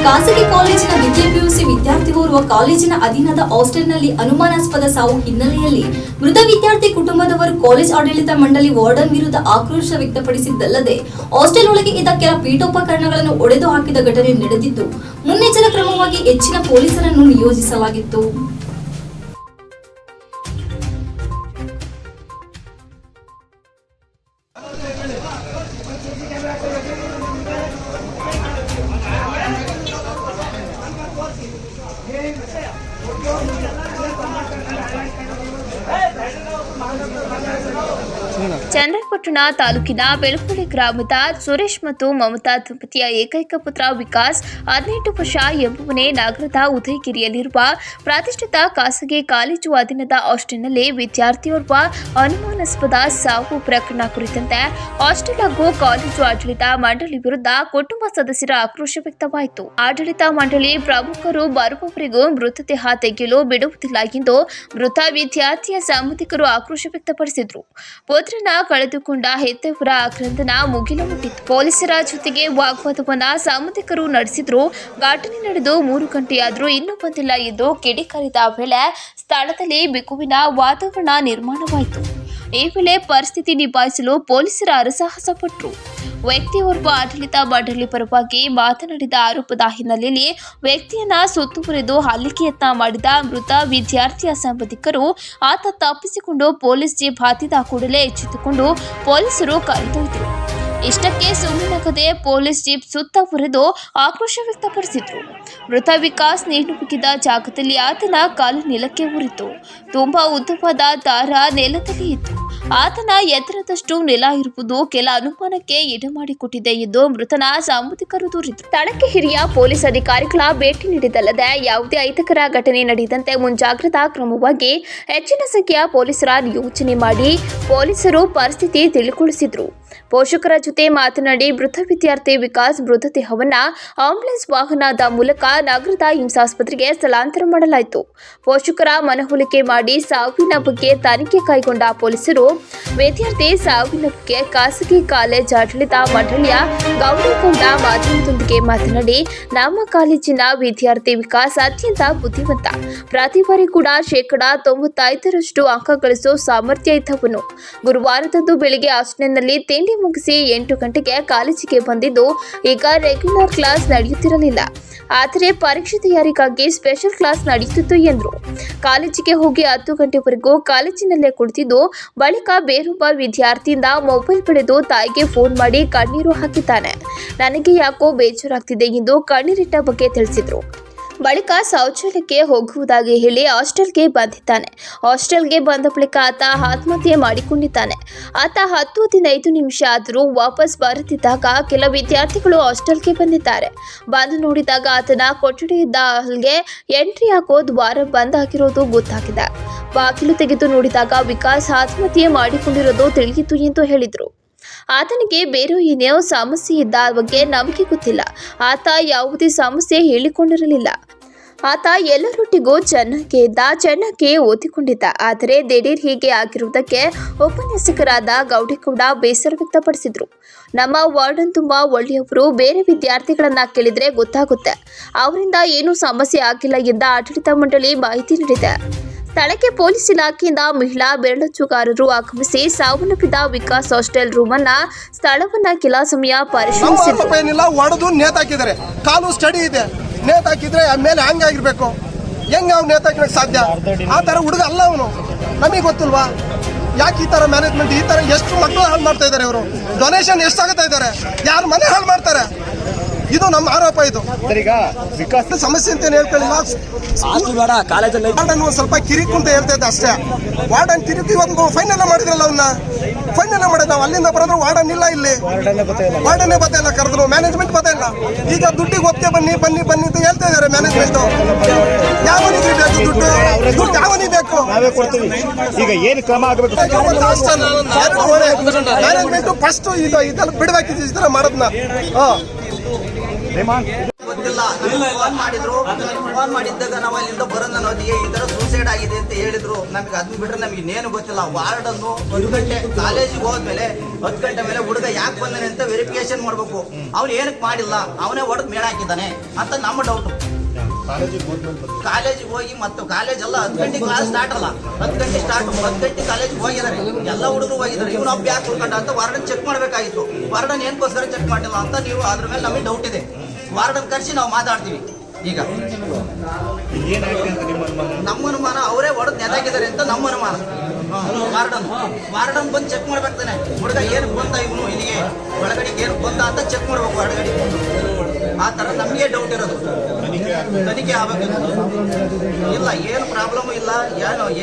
ಖಾಸಗಿ ಕಾಲೇಜಿನ ದ್ವಿತೀಯ ಪಿಯುಸಿ ವಿದ್ಯಾರ್ಥಿಯೋರ್ವ ಕಾಲೇಜಿನ ಅಧೀನದ ಹಾಸ್ಟೆಲ್ನಲ್ಲಿ ಅನುಮಾನಾಸ್ಪದ ಸಾವು ಹಿನ್ನೆಲೆಯಲ್ಲಿ ಮೃತ ವಿದ್ಯಾರ್ಥಿ ಕುಟುಂಬದವರು ಕಾಲೇಜ್ ಆಡಳಿತ ಮಂಡಳಿ ವಾರ್ಡನ್ ವಿರುದ್ಧ ಆಕ್ರೋಶ ವ್ಯಕ್ತಪಡಿಸಿದ್ದಲ್ಲದೆ ಹಾಸ್ಟೆಲ್ ಒಳಗೆ ಇದ್ದ ಕೆಲ ಪೀಠೋಪಕರಣಗಳನ್ನು ಒಡೆದು ಹಾಕಿದ ಘಟನೆ ನಡೆದಿದ್ದು ಮುನ್ನೆಚ್ಚರ ಕ್ರಮವಾಗಿ ಹೆಚ್ಚಿನ ಪೊಲೀಸರನ್ನು ನಿಯೋಜಿಸಲಾಗಿತ್ತು. ಚನ್ನಪಟ್ಟಣ ತಾಲೂಕಿನ ಬೆಳಪುಳಿ ಗ್ರಾಮದ ಸುರೇಶ್ ಮತ್ತು ಮಮತಾ ದಂಪತಿಯ ಏಕೈಕ ಪುತ್ರ ವಿಕಾಸ್ 18 ವರ್ಷ ಎಂಬುವನೇ ನಗರದ ಉದಯಗಿರಿಯಲ್ಲಿರುವ ಪ್ರತಿಷ್ಠಿತ ಖಾಸಗಿ ಕಾಲೇಜು ಅಧೀನದ ಹಾಸ್ಟೆಲ್ನಲ್ಲಿ ವಿದ್ಯಾರ್ಥಿಯೋರ್ವ ಅನುಮಾನಾಸ್ಪದ ಸಾವು ಪ್ರಕರಣ ಕುರಿತಂತೆ ಹಾಸ್ಟೆಲ್ ಹಾಗೂ ಕಾಲೇಜು ಆಡಳಿತ ಮಂಡಳಿ ವಿರುದ್ಧ ಕುಟುಂಬ ಸದಸ್ಯರ ಆಕ್ರೋಶ ವ್ಯಕ್ತವಾಯಿತು. ಆಡಳಿತ ಮಂಡಳಿ ಪ್ರಮುಖರು ಬರುವವರೆಗೂ ಮೃತದೇಹ ತೆಗೆಯಲು ಬಿಡುವುದಿಲ್ಲ ಎಂದು ಮೃತ ವಿದ್ಯಾರ್ಥಿಯ ಸಂಬಂಧಿಕರು ಆಕ್ರೋಶ ವ್ಯಕ್ತಪಡಿಸಿದರು. ಪುತ್ರನ ಕಳೆದುಕೊಂಡ ಹೆತ್ತವರ ಆಕ್ರಂದನ ಮುಗಿಲು ಮುಟ್ಟಿತ್ತು. ಪೊಲೀಸರ ಜೊತೆಗೆ ವಾಗ್ವಾದವನ್ನ ಸಂಬಂಧಿಕರು ನಡೆಸಿದ್ರು. ಘಟನೆ ನಡೆದು 3 ಗಂಟೆಯಾದರೂ ಇನ್ನೂ ಬಂದಿಲ್ಲ ಎಂದು ಕಿಡಿಕಾರಿದ ವೇಳೆ ಸ್ಥಳದಲ್ಲಿ ಬಿಗುವಿನ ವಾತಾವರಣ ನಿರ್ಮಾಣವಾಯಿತು. ಈ ವೇಳೆ ಪರಿಸ್ಥಿತಿ ನಿಭಾಯಿಸಲು ಪೊಲೀಸರ ಹರಸಾಹಸ ಪಟ್ಟರು. ವ್ಯಕ್ತಿಯೋರ್ವ ಆಡಳಿತ ಮಂಡಳಿ ಪರವಾಗಿ ಮಾತನಾಡಿದ ಆರೋಪದ ಹಿನ್ನೆಲೆಯಲ್ಲಿ ವ್ಯಕ್ತಿಯನ್ನ ಸುತ್ತುವರೆದು ಹಲ್ಲೆಗೆ ಯತ್ನ ಮಾಡಿದ ಮೃತ ವಿದ್ಯಾರ್ಥಿಯ ಸಂಬಂಧಿಕರು ಆತ ತಪ್ಪಿಸಿಕೊಂಡು ಪೊಲೀಸ್ ಜೀಪ್ ಹತ್ತಿದ ಕೂಡಲೇ ಎಚ್ಚೆತ್ತುಕೊಂಡು ಪೊಲೀಸರು ಕರೆದೊಯ್ದರು. ಇಷ್ಟಕ್ಕೆ ಸುಮ್ಮನಾಗದೆ ಪೊಲೀಸ್ ಜೀಪ್ ಸುತ್ತುವರೆದು ಆಕ್ರೋಶ ವ್ಯಕ್ತಪಡಿಸಿದ್ರು. ಮೃತ ವಿಕಾಸ್ ನೇಣುಬಿಗಿದ ಜಾಗದಲ್ಲಿ ಆತನ ಕಾಲು ನೆಲಕ್ಕೆ ಉರಿತು. ತುಂಬಾ ಉದ್ದವಾದ ದಾರ ನೆಲದಲ್ಲಿ ಇತ್ತು. ಆತನ ಎತ್ತರದಷ್ಟು ನೆಲ ಇರುವುದು ಕೆಲ ಅನುಮಾನಕ್ಕೆ ಎಡೆಮಾಡಿಕೊಟ್ಟಿದೆ ಎಂದು ಮೃತನ ಸಂಬಂಧಿಕರು ದೂರಿದರು. ಸ್ಥಳಕ್ಕೆ ಹಿರಿಯ ಪೊಲೀಸ್ ಅಧಿಕಾರಿಗಳ ಭೇಟಿ ನೀಡಿದಲ್ಲದೆ ಯಾವುದೇ ಅಹಿತಕರ ಘಟನೆ ನಡೆಯದಂತೆ ಮುಂಜಾಗ್ರತಾ ಕ್ರಮವಾಗಿ ಹೆಚ್ಚಿನ ಸಂಖ್ಯೆಯ ಪೊಲೀಸರ ನಿಯೋಜನೆ ಮಾಡಿ ಪೊಲೀಸರು ಪರಿಸ್ಥಿತಿ ತಿಳಿಗೊಳಿಸಿದರು. ಪೋಷಕರ ಜೊತೆ ಮಾತನಾಡಿ ಮೃತ ವಿದ್ಯಾರ್ಥಿ ವಿಕಾಸ್ ಮೃತದೇಹವನ್ನ ಆಂಬ್ಯುಲೆನ್ಸ್ ವಾಹನದ ಮೂಲಕ ನಗರದ ಹಿಂಸಾಸ್ಪತ್ರೆಗೆ ಸ್ಥಳಾಂತರ ಮಾಡಲಾಯಿತು. ಪೋಷಕರ ಮನವೊಲಿಕೆ ಮಾಡಿ ಸಾವಿನ ಬಗ್ಗೆ ತನಿಖೆ ಕೈಗೊಂಡ ಪೊಲೀಸರು ವಿದ್ಯಾರ್ಥಿ ಸಾವಿನ ಬಗ್ಗೆ ಖಾಸಗಿ ಕಾಲೇಜ್ ಆಡಳಿತ ಮಂಡಳಿಯ ಗೌರಿಗೌಡ ಮಾಧ್ಯಮದೊಂದಿಗೆ ಮಾತನಾಡಿ, ನಮ್ಮ ಕಾಲೇಜಿನ ವಿದ್ಯಾರ್ಥಿ ವಿಕಾಸ್ ಅತ್ಯಂತ ಬುದ್ಧಿವಂತ, ಪ್ರತಿ ಬಾರಿ ಕೂಡ 95% ಅಂಕ ಗಳಿಸೋ ಸಾಮರ್ಥ್ಯ ಇದ್ದವನು. ಗುರುವಾರದಂದು ಬೆಳಿಗ್ಗೆ ಹಾಸ್ಟೆಲ್ನಲ್ಲಿ ತಿಂಡಿ ಮುಗಿಸಿ 8 ಗಂಟೆಗೆ ಕಾಲೇಜಿಗೆ ಬಂದಿದ್ದು ಈಗ ರೆಗ್ಯುಲರ್ ಕ್ಲಾಸ್ ನಡೆಯುತ್ತಿರಲಿಲ್ಲ. ಆದರೆ ಪರೀಕ್ಷೆ ತಯಾರಿಗಾಗಿ ಸ್ಪೆಷಲ್ ಕ್ಲಾಸ್ ನಡೆಯುತ್ತಿತ್ತು ಎಂದರು. ಕಾಲೇಜಿಗೆ ಹೋಗಿ 10 ಗಂಟೆವರೆಗೂ ಕಾಲೇಜಿನಲ್ಲೇ ಕುಳಿತಿದ್ದು ಬಳಿಕ ಬೇರೊಬ್ಬ ವಿದ್ಯಾರ್ಥಿಯಿಂದ ಮೊಬೈಲ್ ಪಡೆದು ತಾಯಿಗೆ ಫೋನ್ ಮಾಡಿ ಕಣ್ಣೀರು ಹಾಕಿದ್ದಾನೆ. ನನಗೆ ಯಾಕೋ ಬೇಜಾರಾಗ್ತಿದೆ ಎಂದು ಕಣ್ಣೀರಿಟ್ಟ ಬಗ್ಗೆ ತಿಳಿಸಿದರು. ಬಳಿಕ ಶೌಚಾಲಯಕ್ಕೆ ಹೋಗುವುದಾಗಿ ಹೇಳಿ ಹಾಸ್ಟೆಲ್ಗೆ ಬಂದಿದ್ದಾನೆ. ಹಾಸ್ಟೆಲ್ಗೆ ಬಂದ ಬಳಿಕ ಆತ ಆತ್ಮಹತ್ಯೆ ಮಾಡಿಕೊಂಡಿದ್ದಾನೆ. ಆತ 10-15 ನಿಮಿಷ ಆದರೂ ವಾಪಸ್ ಬರುತ್ತಿದ್ದಾಗ ಕೆಲ ವಿದ್ಯಾರ್ಥಿಗಳು ಹಾಸ್ಟೆಲ್ಗೆ ಬಂದಿದ್ದಾರೆ. ಬಂದು ನೋಡಿದಾಗ ಆತನ ಕೊಠಡಿಯಿದ್ದ ಹಾಲ್ಗೆ ಎಂಟ್ರಿ ಹಾಕೋ ದ್ವಾರ ಬಂದ್ ಆಗಿರೋದು ಗೊತ್ತಾಗಿದೆ. ಬಾಗಿಲು ತೆಗೆದು ನೋಡಿದಾಗ ವಿಕಾಸ್ ಆತ್ಮಹತ್ಯೆ ಮಾಡಿಕೊಂಡಿರೋದು ತಿಳಿಯಿತು ಎಂದು ಹೇಳಿದರು. ಆತನಿಗೆ ಬೇರೆ ಏನೇನೋ ಸಮಸ್ಯೆ ಇದ್ದ ಬಗ್ಗೆ ನಮಗೆ ಗೊತ್ತಿಲ್ಲ. ಆತ ಯಾವುದೇ ಸಮಸ್ಯೆ ಹೇಳಿಕೊಂಡಿರಲಿಲ್ಲ. ಆತ ಎಲ್ಲರೊಟ್ಟಿಗೂ ಚೆನ್ನಾಗೇ ಇದ್ದ, ಚೆನ್ನಾಗಿ ಓದಿಕೊಂಡಿದ್ದ. ಆದರೆ ದಿಢೀರ್ ಹೀಗೆ ಆಗಿರುವುದಕ್ಕೆ ಉಪನ್ಯಾಸಕರಾದ ಗೌಡಿಗೌಡ ಬೇಸರ ವ್ಯಕ್ತಪಡಿಸಿದರು. ನಮ್ಮ ವಾರ್ಡನ್ ತುಂಬಾ ಒಳ್ಳೆಯವರು, ಬೇರೆ ವಿದ್ಯಾರ್ಥಿಗಳನ್ನ ಕೇಳಿದ್ರೆ ಗೊತ್ತಾಗುತ್ತೆ, ಅವರಿಂದ ಏನೂ ಸಮಸ್ಯೆ ಆಗಿಲ್ಲ ಎಂದ ಆಡಳಿತ ಮಂಡಳಿ ಮಾಹಿತಿ ನೀಡಿದೆ. ಸ್ಥಳಕ್ಕೆ ಪೊಲೀಸ್ ಇಲಾಖೆಯಿಂದ ಮಹಿಳಾ ಬೆರಳಚ್ಚುಗಾರರು ಆಗಮಿಸಿ ಸಾವನ್ನಪ್ಪಿದ ವಿಕಾಸ್ ಹಾಸ್ಟೆಲ್ ರೂಮನ್ನ ಸ್ಥಳವನ್ನ ಕೆಲ ಸಮಯ ಪರಿಶೀಲಿಸಿದರು. ಒಡೆದು ನೇತಾಕಿದ್ದಾರೆ. ಕಾಲು ಸ್ಟಡಿ ಇದೆ, ನೇತಾಕಿದ್ರೆ ಮೇಲೆ ಹಂಗಾಗಿರ್ಬೇಕು. ಹೆಂಗ ಅವ್ನು ನೇತಾಕಕ್ಕೆ ಸಾಧ್ಯ? ಆ ತರ ಹುಡುಗ ಅಲ್ಲ ಅವನು. ನಮಗೆ ಗೊತ್ತಿಲ್ವಾ ಯಾಕೆ ಈ ತರ ಮ್ಯಾನೇಜ್ಮೆಂಟ್ ಈ ತರ ಎಷ್ಟು ಮಕ್ಕಳು ಹಾಳು ಮಾಡ್ತಾ ಇದ್ದಾರೆ? ಇವರು ಡೊನೇಷನ್ ಎಷ್ಟಾಗುತ್ತಾ ಇದ್ದಾರೆ? ಯಾರ ಮನೆ ಹಾಳು ಮಾಡ್ತಾರೆ? ಇದು ನಮ್ಮ ಆರೋಪ. ಇದು ವಿಕಾಸ್ ಸಮಸ್ಯೆ ಅಂತ ಹೇಳ್ಕೊಳ್ಳಿಲ್ಲ. ವಾರ್ಡನ್ ಸ್ವಲ್ಪ ಕಿರಿಕು ಅಂತ ಹೇಳ್ತಾ ಇದ್ದ ಅಷ್ಟೇ. ವಾರ್ಡನ್ ಕಿರಿಕು ಒಂದು ಫೈನಲ್ ಮಾಡಿದ್ರಲ್ಲ, ಅವನ್ನ ಫೈನಲ್ ಮಾಡಿದ್ ನಾವು ಅಲ್ಲಿಂದ ಬರೋದ್ರು ವಾರ್ಡನ್ ಇಲ್ಲ, ಇಲ್ಲಿ ವಾರ್ಡನ್ನೇ ಬತ್ತ ಇಲ್ಲ, ಕರೆದ್ರು ಮ್ಯಾನೇಜ್ಮೆಂಟ್ ಬತ್ತ ಇಲ್ಲ. ಈಗ ದುಡ್ಡಿಗೆ ಒಪ್ಪಿಗೆ ಬನ್ನಿ ಬನ್ನಿ ಬನ್ನಿ ಅಂತ ಹೇಳ್ತಾ ಇದಾರೆ ಮ್ಯಾನೇಜ್ಮೆಂಟ್. ಯಾವನಿಗೆ ಬೇಕು ದುಡ್ಡು? ದುಡ್ಡು ಯಾವನಿಗೆ ಬೇಕು? ಈಗ ಏನು ಕ್ರಮ ಆಗಬೇಕು? ಮ್ಯಾನೇಜ್ಮೆಂಟ್ ಫಸ್ಟ್ ಇದೆಲ್ಲ ಬಿಡಬೇಕಿದ್ರೆ ಮಾಡೋದನ್ನ ಫೋನ್ ಮಾಡಿದ್ದಾಗ ನಾವು ಅಲ್ಲಿಂದ ಬರೋಣ ಅನ್ನೋದಿಗೆ ಈ ತರ ಸೂಸೈಡ್ ಆಗಿದೆ ಅಂತ ಹೇಳಿದ್ರು. ನಮಗೆ ಅದನ್ನ ಬಿಟ್ರೆ ನಮಗೆ ಇನ್ನೇನು ಗೊತ್ತಿಲ್ಲ. ವಾರ್ಡ್ ಅನ್ನು 10 ಗಂಟೆ ಕಾಲೇಜಿಗೆ ಹೋದ್ಮೇಲೆ 10 ಗಂಟೆ ಮೇಲೆ ಹುಡುಗ ಯಾಕೆ ಬಂದಾನೆ ಅಂತ ವೆರಿಫಿಕೇಶನ್ ಮಾಡ್ಬೇಕು. ಅವ್ನು ಏನಕ್ಕೆ ಮಾಡಿಲ್ಲ, ಅವನೇ ಹೊಡೆದು ಮೇಳ ಹಾಕಿದ್ದಾನೆ ಅಂತ ನಮ್ಮ ಡೌಟ್. ಕಾಲೇಜಿಗೆ ಹೋಗಿ ಮತ್ತು ಕಾಲೇಜ್ ಎಲ್ಲ 10 ಗಂಟೆ ಕ್ಲಾಸ್ ಸ್ಟಾರ್ಟ್ ಅಲ್ಲ, 10 ಗಂಟೆ ಸ್ಟಾರ್ಟ್, 10 ಗಂಟೆ ಕಾಲೇಜಿಗೆ ಹೋಗಿದ್ದಾರೆ, ಎಲ್ಲ ಹುಡುಗರು ಹೋಗಿದ್ದಾರೆ. ಇವನು ಹಬ್ಬ ಯಾಕೆ ಉಳ್ಕೊಂಡ ಅಂತ ವಾರ್ಡನ್ ಚೆಕ್ ಮಾಡಬೇಕಾಗಿತ್ತು. ವಾರ್ಡನ್ ಏನಕ್ಕೋಸ್ಕರ ಚೆಕ್ ಮಾಡಿಲ್ಲ ಅಂತ ನೀವು ಅದ್ರ ಮೇಲೆ ನಮಗೆ ಡೌಟ್ ಇದೆ. ವಾರ್ಡನ್ ಕರೆಸಿ ನಾವು ಮಾತಾಡ್ತೀವಿ. ಈಗ ನಮ್ಮ ಅನುಮಾನ ಅವರೇ ಹೊಡೆದು ನೆದಾಕಿದ್ದಾರೆ ಅಂತ ನಮ್ಮ ಅನುಮಾನ. ವಾರ್ಡನ್ ಬಂದು ಚೆಕ್ ಮಾಡ್ಬೇಕಾನೆ. ಹುಡುಗ ಏನಕ್ಕೆ ಬಂದ, ಇವನು ಇಲ್ಲಿಗೆ ಒಳಗಡೆಗೆ ಏನಕ್ಕೆ ಬಂದ ಅಂತ ಚೆಕ್ ಮಾಡ್ಬೇಕು ಹೊರಗಡೆ. ಆ ತರ ನಮಗೆ ಡೌಟ್ ಇರೋದು. ತನಿಖೆ ಆಗಬೇಕು. ಇಲ್ಲ, ಏನು ಪ್ರಾಬ್ಲಮ್ ಇಲ್ಲ,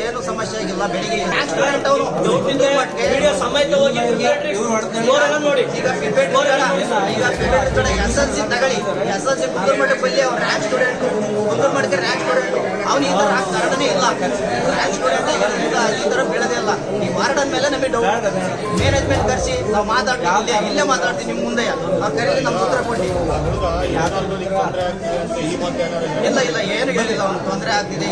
ಏನು ಸಮಸ್ಯೆ ಆಗಿಲ್ಲ. ಬೆಳಿಗ್ಗೆ SLC ತಗೊಳ್ಳಿ, SLC ಕುಂದೂರ್ಮಠ ಬಲ್ಲಿ ಅವ್ರು ರ್ಯಾಂಕ್ ಸ್ಟೂಡೆಂಟ್, ಕುಂದೂರ್ಮಠಕ್ಕೆ ರ್ಯಾಂಕ್ ಸ್ಟೂಡೆಂಟ್. ಅವ್ನು ಈ ತರ ಕಾರಣನೇ ಇಲ್ಲ. ರ್ಯಾಂಕ್ ಸ್ಟೂಡೆಂಟ್ ಈ ತರ ಬೀಳದೇ ಇಲ್ಲ. ಈ ವಾರ್ಡನ್ ಮೇಲೆ ನಮಗೆ ಡೌಟ್. ಮ್ಯಾನೇಜ್ಮೆಂಟ್ ಕರೆಸಿ ನಾವು ಮಾತಾಡ್ತೀವಿ, ಇಲ್ಲೇ ಮಾತಾಡ್ತೀವಿ ನಿಮ್ಮ ಮುಂದೆ. ಆ ಕರೆಯಲ್ಲಿ ನಮ್ಗೆ ಉತ್ತರ ಕೊಡಿ. ಇಲ್ಲ ಇಲ್ಲ, ಏನು ಹೇಳಿಲ್ಲ. ಅವ್ನು ತೊಂದರೆ ಆಗ್ತಿದೆ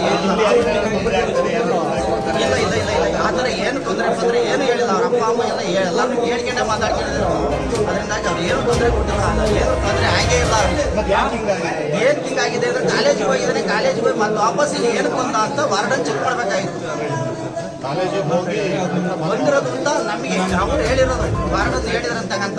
ಇಲ್ಲ ಇಲ್ಲ ಇಲ್ಲ ಇಲ್ಲ, ಆ ಥರ ಏನು ತೊಂದರೆ ಏನು ಹೇಳಿಲ್ಲ. ಅವ್ರ ಅಪ್ಪ ಅಮ್ಮ ಎಲ್ಲ ಎಲ್ಲರೂ ಹೇಳ್ಕೊಂಡೆ ಮಾತಾಡ್ಕೊಂಡಿದ್ರು. ಅದರಿಂದಾಗಿ ಅವ್ರು ಏನು ತೊಂದರೆ ಕೊಟ್ಟಿಲ್ಲ, ಏನು ತೊಂದರೆ ಆಗೇ ಇಲ್ಲ. ಏನು ಹಿಂಗಾಗಿದೆ ಅಂದ್ರೆ ಕಾಲೇಜಿಗೆ ಹೋಗಿದ್ದಾನೆ, ಕಾಲೇಜಿಗೆ ಹೋಗಿ ಮತ್ತೆ ವಾಪಸ್ ಇಲ್ಲಿ ಏನು ಬಂದ ಅಂತ ವಾರ್ಡನ್ ಚೆಕ್ ಮಾಡಬೇಕಾಗಿತ್ತು. ಬಂದಿರೋದು ಅಂತ ನಮಗೆ ಅವ್ರು ಹೇಳಿರೋದು, ವಾರ್ಡನ್ ಹೇಳಿದ್ರಂತ